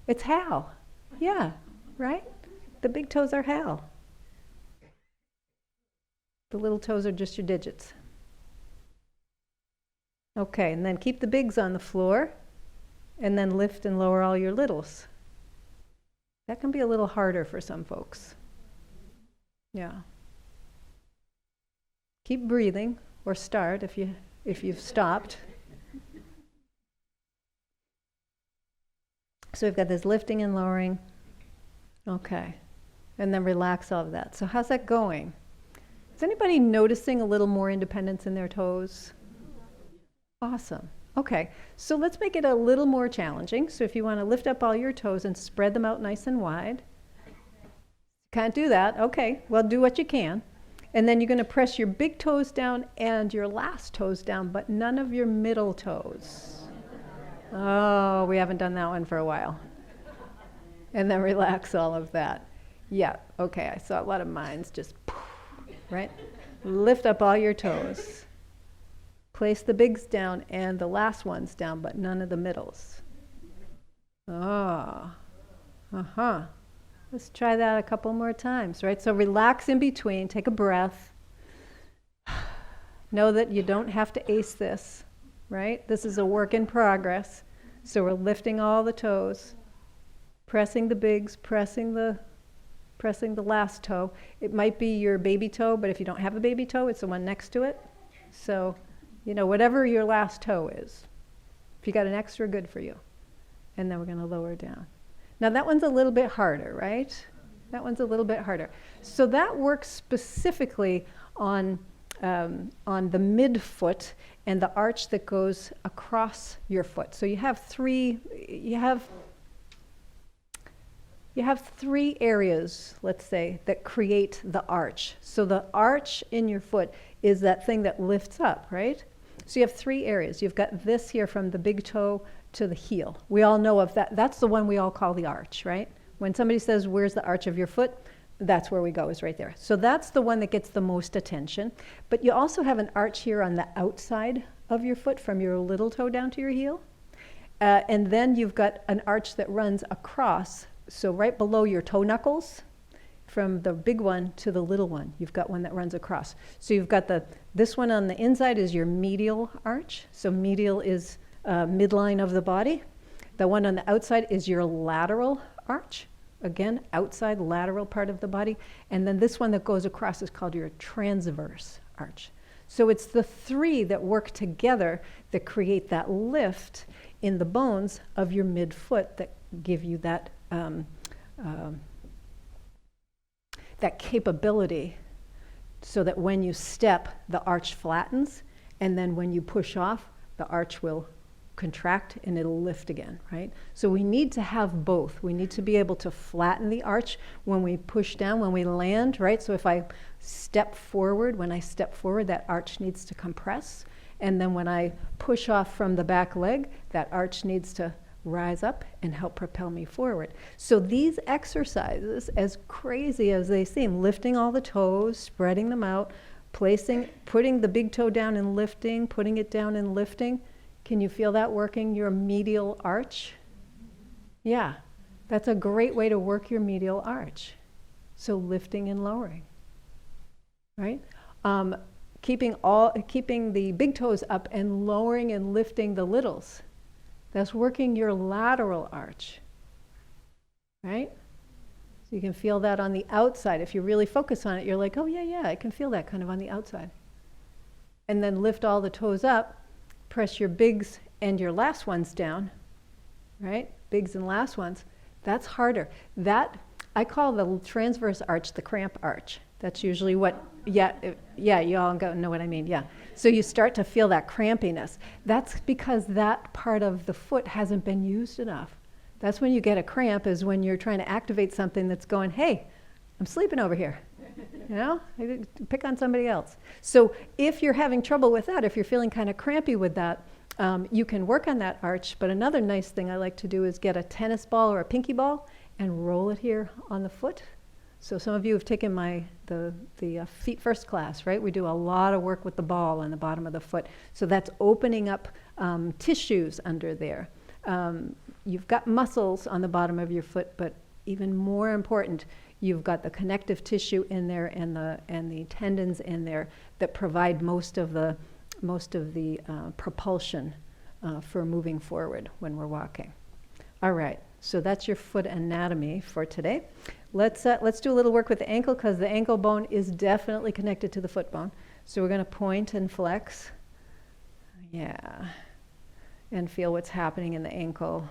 It's Hal. Yeah, right? The big toes are Hal. The little toes are just your digits. Okay, and then keep the bigs on the floor, and then lift and lower all your littles. That can be a little harder for some folks. Yeah. Keep breathing, or start if you've stopped. So we've got this lifting and lowering. Okay. And then relax all of that. So how's that going? Is anybody noticing a little more independence in their toes? Awesome. Okay. So let's make it a little more challenging. So if you want to lift up all your toes and spread them out nice and wide. Can't do that. Okay. Well, do what you can. And then you're going to press your big toes down and your last toes down, but none of your middle toes. Oh, we haven't done that one for a while. And then relax all of that. Yeah, okay, I saw a lot of minds just, right? Lift up all your toes. Place the bigs down and the last ones down, but none of the middles. Oh, Let's try that a couple more times, right? So relax in between, take a breath. Know that you don't have to ace this, right? This is a work in progress. So we're lifting all the toes, pressing the bigs, pressing the last toe. It might be your baby toe, but if you don't have a baby toe, it's the one next to it. So, whatever your last toe is. If you got an extra, good for you. And then we're going to lower down. Now that one's a little bit harder, right? That one's a little bit harder. So that works specifically on the midfoot and the arch that goes across your foot. So you have three areas, let's say, that create the arch. So the arch in your foot is that thing that lifts up, right? So you have three areas. You've got this here from the big toe to the heel. We all know of that. That's the one we all call the arch, right? When somebody says, where's the arch of your foot? That's where we go, is right there. So that's the one that gets the most attention. But you also have an arch here on the outside of your foot from your little toe down to your heel. And then you've got an arch that runs across, so right below your toe knuckles, from the big one to the little one, you've got one that runs across. So you've got this one on the inside is your medial arch. So medial is midline of the body. The one on the outside is your lateral arch. Again, outside lateral part of the body. And then this one that goes across is called your transverse arch. So it's the three that work together that create that lift in the bones of your midfoot that give you that that capability, so that when you step, the arch flattens, and then when you push off, the arch will contract and it'll lift again, right? So we need to have both. We need to be able to flatten the arch when we push down, when we land, right? So if I step forward, that arch needs to compress. And then when I push off from the back leg, that arch needs to rise up and help propel me forward. So these exercises, as crazy as they seem, lifting all the toes, spreading them out, putting the big toe down and lifting, putting it down and lifting. Can you feel that working your medial arch? Yeah, that's a great way to work your medial arch. So lifting and lowering, right? Keeping the big toes up and lowering and lifting the littles. That's working your lateral arch, right? So you can feel that on the outside. If you really focus on it, you're like, oh yeah, I can feel that kind of on the outside. And then lift all the toes up, press your bigs and your last ones down, right? Bigs and last ones. That's harder. That, I call the transverse arch the cramp arch. That's usually what, yeah, you all know what I mean, yeah. So you start to feel that crampiness. That's because that part of the foot hasn't been used enough. That's when you get a cramp, is when you're trying to activate something that's going, hey, I'm sleeping over here. You know, pick on somebody else. So if you're having trouble with that, if you're feeling kind of crampy with that, you can work on that arch. But another nice thing I like to do is get a tennis ball or a pinky ball and roll it here on the foot. So some of you have taken the feet first class, right? We do a lot of work with the ball on the bottom of the foot. So that's opening up tissues under there. You've got muscles on the bottom of your foot, but even more important, you've got the connective tissue in there and the tendons in there that provide most of the propulsion for moving forward when we're walking. All right, so that's your foot anatomy for today. Let's do a little work with the ankle, because the ankle bone is definitely connected to the foot bone. So we're going to point and flex. Yeah, and feel what's happening in the ankle.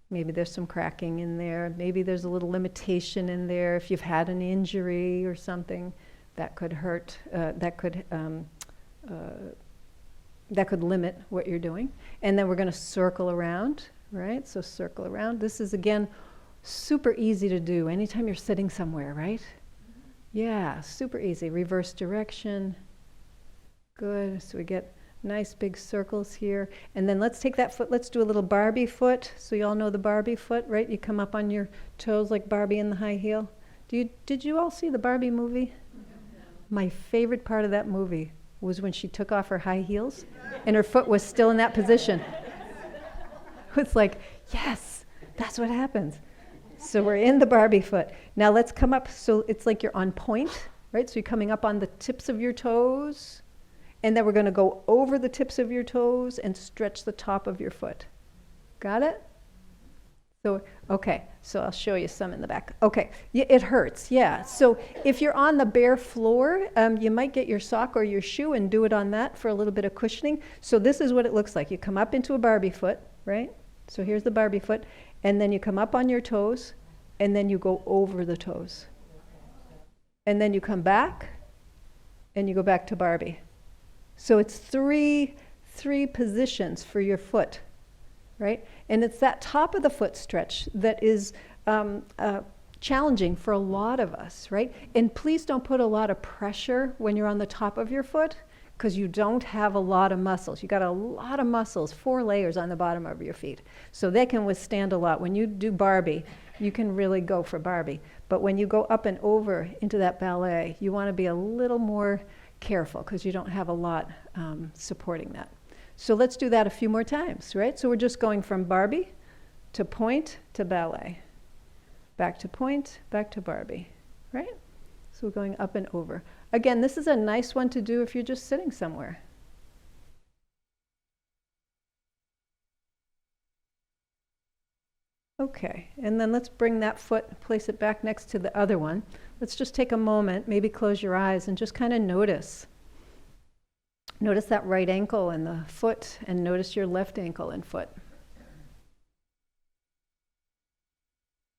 Maybe there's some cracking in there. Maybe there's a little limitation in there. If you've had an injury or something, that could hurt. That could limit what you're doing. And then we're going to circle around, right? So circle around. This is, again, super easy to do anytime you're sitting somewhere, right? Yeah, super easy. Reverse direction. Good. So we get nice big circles here. And then let's take that foot, let's do a little Barbie foot. So you all know the Barbie foot, right? You come up on your toes like Barbie in the high heel. Did you all see the Barbie movie? My favorite part of that movie was when she took off her high heels and her foot was still in that position. It's like, yes, that's what happens. So we're in the Barbie foot. Now let's come up, so it's like you're on point, right? So you're coming up on the tips of your toes. And then we're going to go over the tips of your toes and stretch the top of your foot. Got it? So, okay, so I'll show you some in the back. Okay, yeah, it hurts, yeah. So if you're on the bare floor, you might get your sock or your shoe and do it on that for a little bit of cushioning. So this is what it looks like. You come up into a Barbie foot, right? So here's the Barbie foot. And then you come up on your toes, and then you go over the toes. And then you come back, and you go back to Barbie. So it's three positions for your foot, right? And it's that top of the foot stretch that is challenging for a lot of us, right? And please don't put a lot of pressure when you're on the top of your foot, because you don't have a lot of muscles. You got a lot of muscles, 4 layers on the bottom of your feet. So they can withstand a lot. When you do Barbie, you can really go for Barbie. But when you go up and over into that ballet, you want to be a little more careful, because you don't have a lot supporting that. So let's do that a few more times, right? So we're just going from Barbie to point to ballet. Back to point, back to Barbie, right? So we're going up and over. Again, this is a nice one to do if you're just sitting somewhere. Okay, and then let's bring that foot, place it back next to the other one. Let's just take a moment, maybe close your eyes and just kind of notice. Notice that right ankle and the foot, and notice your left ankle and foot.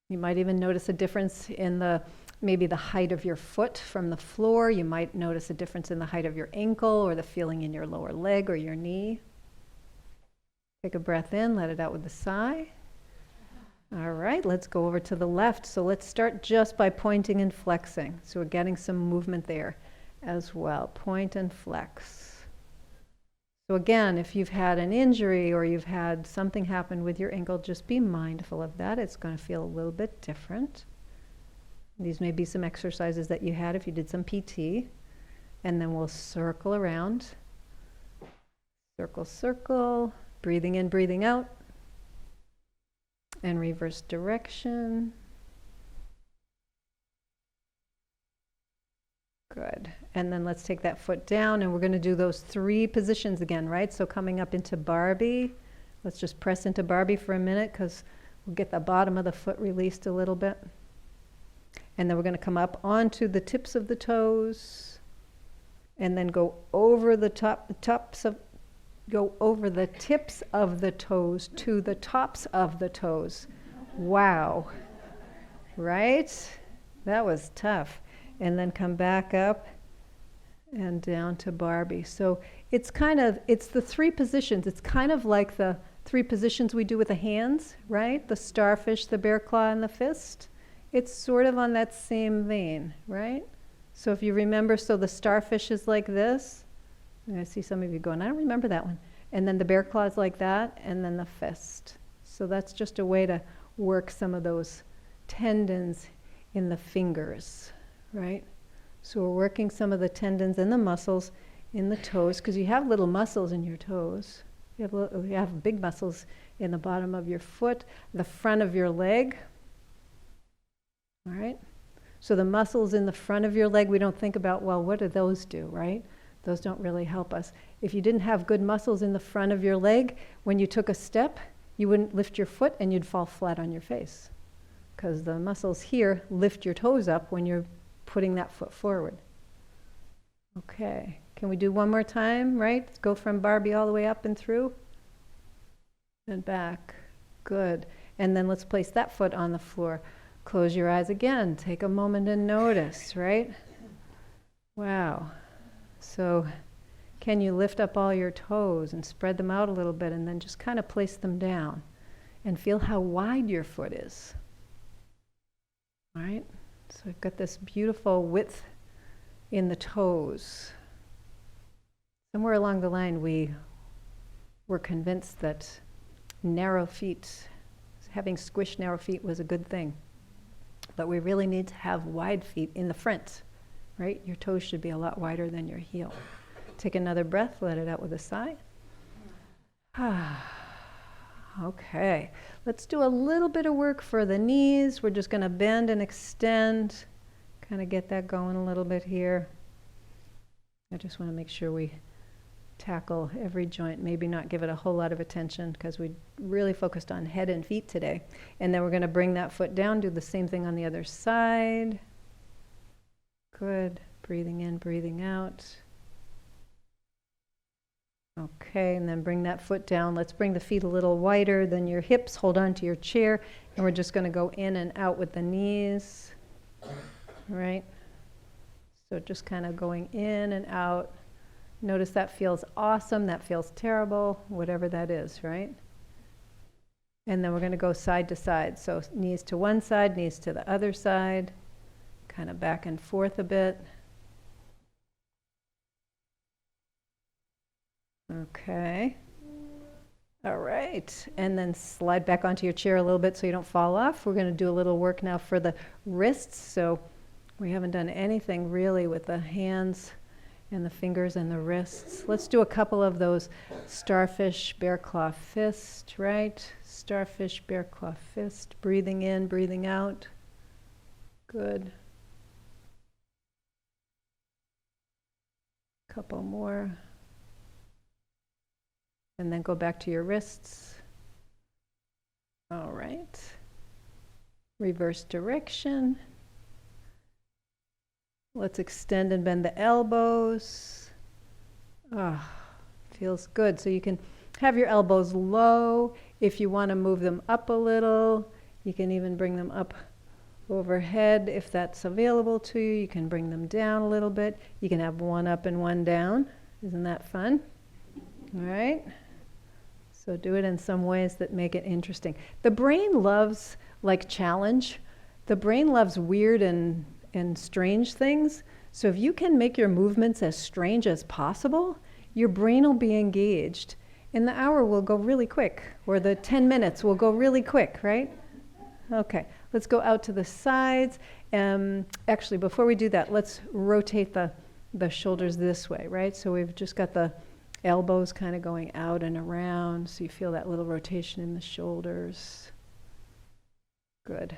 You might even notice a difference in maybe the height of your foot from the floor. You might notice a difference in the height of your ankle or the feeling in your lower leg or your knee. Take a breath in, let it out with a sigh. All right, let's go over to the left. So let's start just by pointing and flexing. So we're getting some movement there as well. Point and flex. So again, if you've had an injury or you've had something happen with your ankle, just be mindful of that. It's going to feel a little bit different. These may be some exercises that you had if you did some PT. And then we'll circle around. Circle, circle. Breathing in, breathing out. And reverse direction. Good. And then let's take that foot down, and we're going to do those 3 positions again, right? So coming up into Barbie. Let's just press into Barbie for a minute, because we'll get the bottom of the foot released a little bit. And then we're going to come up onto the tips of the toes. And then go over the go over the tips of the toes to the tops of the toes. Wow. Right? That was tough. And then come back up and down to Barbie. So it's the three positions. It's kind of like the three positions we do with the hands, right? The starfish, the bear claw, and the fist. It's sort of on that same vein, right? So if you remember, so the starfish is like this. I see some of you going, I don't remember that one. And then the bear claw is like that, and then the fist. So that's just a way to work some of those tendons in the fingers, right? So we're working some of the tendons and the muscles in the toes, because you have little muscles in your toes. You have big muscles in the bottom of your foot, the front of your leg. All right? So the muscles in the front of your leg, we don't think about, well, what do those do, right? Those don't really help us. If you didn't have good muscles in the front of your leg, when you took a step, you wouldn't lift your foot and you'd fall flat on your face, because the muscles here lift your toes up when you're putting that foot forward. Okay, can we do one more time, right? Go from Barbie all the way up and through and back. Good. And then let's place that foot on the floor. Close your eyes again. Take a moment and notice, right? Wow. So can you lift up all your toes and spread them out a little bit, and then just kind of place them down and feel how wide your foot is. All right? So we've got this beautiful width in the toes. Somewhere along the line, we were convinced that narrow feet, having squished narrow feet was a good thing. But we really need to have wide feet in the front, right? Your toes should be a lot wider than your heel. Take another breath, let it out with a sigh. Okay, let's do a little bit of work for the knees. We're just going to bend and extend, kind of get that going a little bit here. I just want to make sure we tackle every joint, maybe not give it a whole lot of attention, because we really focused on head and feet today. And then we're going to bring that foot down, do the same thing on the other side. Good. Breathing in, breathing out. Okay, and then bring that foot down. Let's bring the feet a little wider than your hips. Hold on to your chair, and we're just going to go in and out with the knees. All right? So just kind of going in and out. Notice that feels awesome, that feels terrible, whatever that is, right? And then we're going to go side to side. So knees to one side, knees to the other side. Kind of back and forth a bit. Okay. All right. And then slide back onto your chair a little bit so you don't fall off. We're going to do a little work now for the wrists. So we haven't done anything really with the hands and the fingers and the wrists. Let's do a couple of those starfish, bear claw, fist, right? Starfish, bear claw, fist. Breathing in, breathing out. Good. Couple more. And then go back to your wrists. All right. Reverse direction. Let's extend and bend the elbows. Feels good. So you can have your elbows low. If you want to move them up a little, you can even bring them up overhead if that's available to you. You can bring them down a little bit. You can have one up and one down. Isn't that fun? All right. So do it in some ways that make it interesting. The brain loves challenge. The brain loves weird and strange things. So if you can make your movements as strange as possible, your brain will be engaged. And the hour will go really quick, or the 10 minutes will go really quick, right? Okay, let's go out to the sides. Actually, before we do that, let's rotate the shoulders this way, right? So we've just got the elbows kind of going out and around, so you feel that little rotation in the shoulders. Good.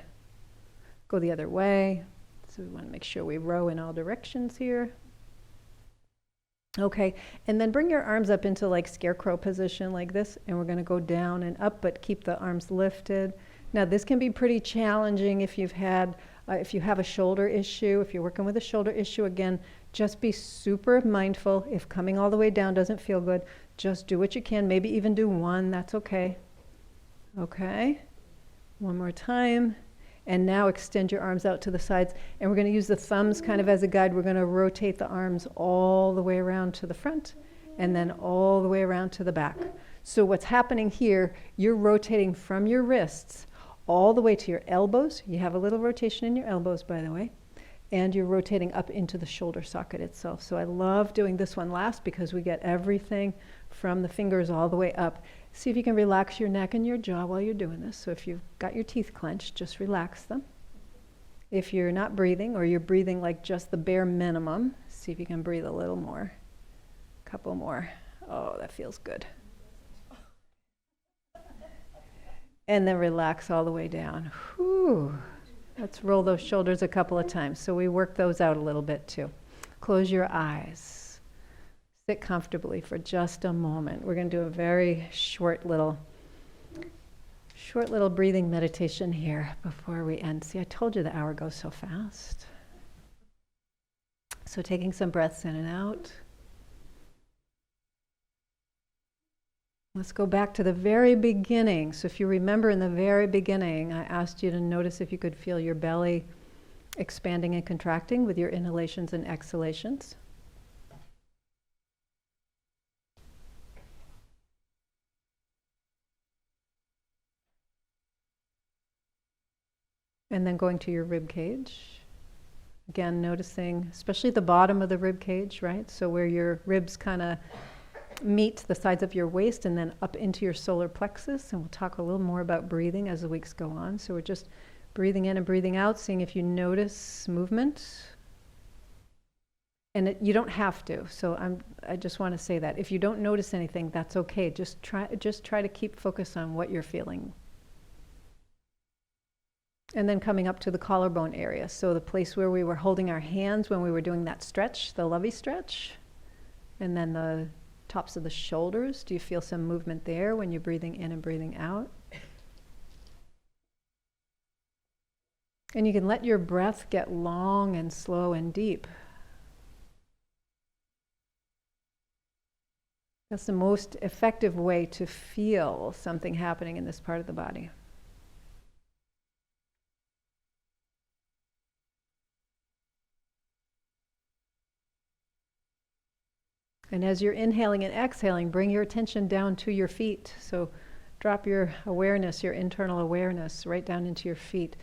Go the other way. So we want to make sure we row in all directions here. Okay, and then bring your arms up into scarecrow position like this, and we're going to go down and up, but keep the arms lifted. Now this can be pretty challenging if you've had If you have a shoulder issue, if you're working with a shoulder issue, again, just be super mindful. If coming all the way down doesn't feel good, just do what you can. Maybe even do one, that's okay. Okay, one more time. And now extend your arms out to the sides. And we're going to use the thumbs kind of as a guide. We're going to rotate the arms all the way around to the front and then all the way around to the back. So what's happening here, you're rotating from your wrists all the way to your elbows. You have a little rotation in your elbows, by the way. And you're rotating up into the shoulder socket itself. So I love doing this one last because we get everything from the fingers all the way up. See if you can relax your neck and your jaw while you're doing this. So if you've got your teeth clenched, just relax them. If you're not breathing or you're breathing like just the bare minimum, see if you can breathe a little more. A couple more. Oh, that feels good. And then relax all the way down. Whew. Let's roll those shoulders a couple of times. So we work those out a little bit too. Close your eyes. Sit comfortably for just a moment. We're going to do a very short little breathing meditation here before we end. See, I told you the hour goes so fast. So taking some breaths in and out. Let's go back to the very beginning. So if you remember in the very beginning, I asked you to notice if you could feel your belly expanding and contracting with your inhalations and exhalations. And then going to your rib cage. Again, noticing, especially the bottom of the rib cage, right? So where your ribs kind of meet the sides of your waist and then up into your solar plexus. And we'll talk a little more about breathing as the weeks go on. So we're just breathing in and breathing out, seeing if you notice movement. And you don't have to. So I just want to say that. If you don't notice anything, that's okay. Just try to keep focus on what you're feeling. And then coming up to the collarbone area. So the place where we were holding our hands when we were doing that stretch, the lovey stretch. And then the tops of the shoulders. Do you feel some movement there when you're breathing in and breathing out? And you can let your breath get long and slow and deep. That's the most effective way to feel something happening in this part of the body. And as you're inhaling and exhaling, bring your attention down to your feet. So drop your awareness, your internal awareness, right down into your feet.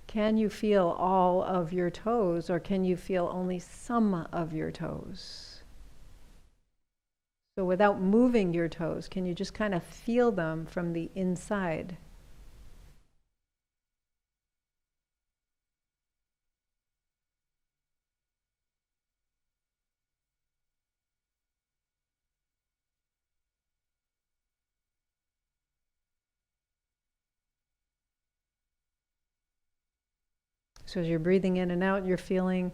Can you feel all of your toes, or can you feel only some of your toes? So without moving your toes, can you just kind of feel them from the inside? So as you're breathing in and out, you're feeling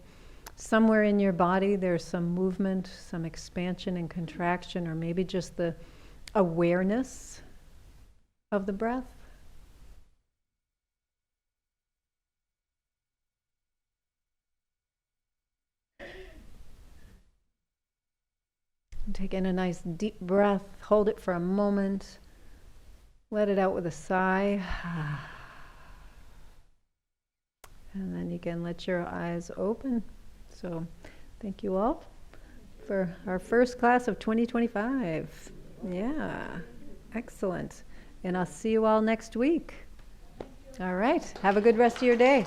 somewhere in your body there's some movement, some expansion and contraction, or maybe just the awareness of the breath. Take in a nice deep breath, hold it for a moment, let it out with a sigh. And then you can let your eyes open. So thank you all for our first class of 2025. Yeah, excellent. And I'll see you all next week. All right, have a good rest of your day.